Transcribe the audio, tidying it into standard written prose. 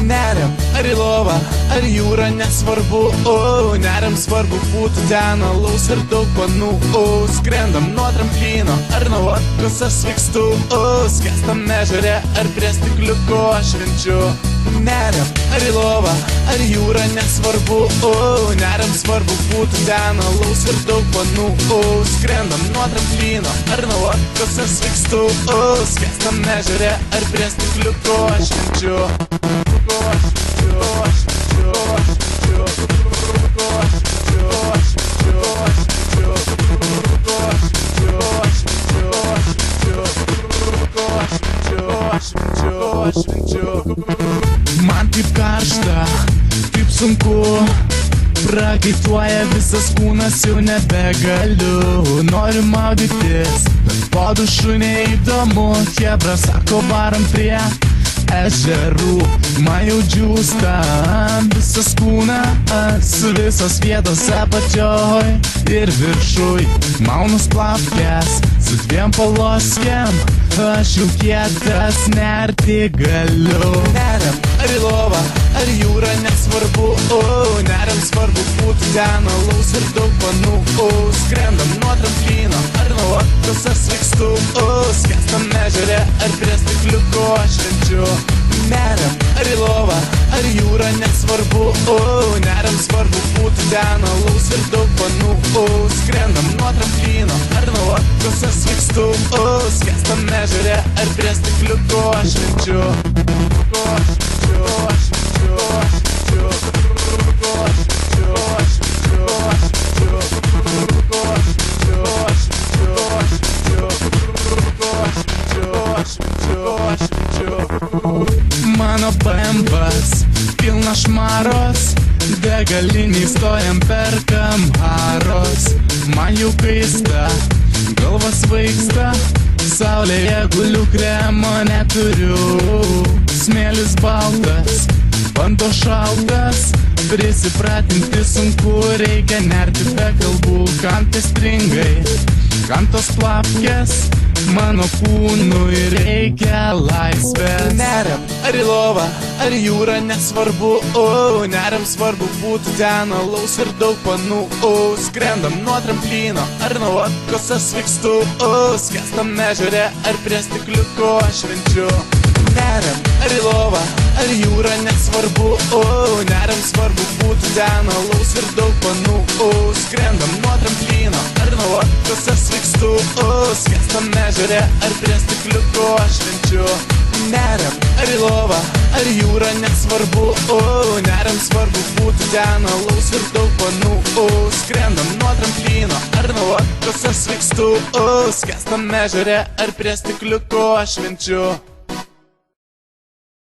Neriam, ar į lovą, ar jūra, nesvarbu, neriam svarbu būtų ten alaus ir daug panų, skrendam nuo tramplyno, ar nuo vodkos aš svykstu, skęstam ežere, ar prie stikliuko aš švenčiu. Neriam, ar į lovą, ar jūra, nesvarbu, neriam svarbu būtų ten alaus ir daug panų, skrendam nuo tramplyno, ar nuo vodkos aš svykstu, skęstam ežere, ar prie stikliuko aš švenčiu. Man taip karšta, taip sunku, prakaituoja visas kūnas, jau nebegaliu. Noriu maudytis, bet po dušu neįdomu. Chebra sako varom prie ežerų, man jau džiūsta visas kūnas, visos vietos apačioj ir viršuj. Maunus plapkės su dviem paloskiam, aš jau kietas, nerti galiu. Neriam, ar į lovą, ar jūra, nesvarbu, neriam svarbu būtų ten alaus ir daug panų, skrendam nuo tramplyno, ar nuo vodkos aš svykstu, skęstam ežere, ar prie stikliuko aš švenčiu. Neriam, ar į lovą, ar jūra, nesvarbu, neriam svarbu būtų ten alaus ir daug panų, skrendam nuo tramplyno, ar nuo vodkos aš svykstu, skęstam ežere, ar prie stikliuko aš švenčiu. Mano BMWs pilna šmaros, degalinį stojam, perkam haros. Man jau kaista, galva svaigsta, saulėje guliu, kremo neturiu. Smėlis baltas, vanduo šaltas, prisipratinti sunku, reikia nerti be kalbų. Kam tie stringai, kam tos plapkės, mano kūnui reikia laisvės. Neriam, ar į lovą, ar jūra, nesvarbu, neriam svarbu būtų ten alaus ir daug panų, skrendam nuo tramplyno, ar nuo vodkos aš svykstu, skęstam ežere, ar prie stikliuko aš švenčiu. Neriam, ar į lovą, ar jūra, nesvarbu, neriam svarbu būtų ten alaus ir daug panų, skrendam nuo tramplyno, ar nuo vodkos aš svykstu, skęstam ežere, ar prie stikliuko aš švenčiu. Neriam, ar į lovą, ar jūra, nesvarbu, neriam svarbu būtų ten alaus ir daug panų, skrendam nuo tramplyno, ar nuo vodkos aš svykstu, skęstam ežere, ar prie stikliuko aš švenčiu.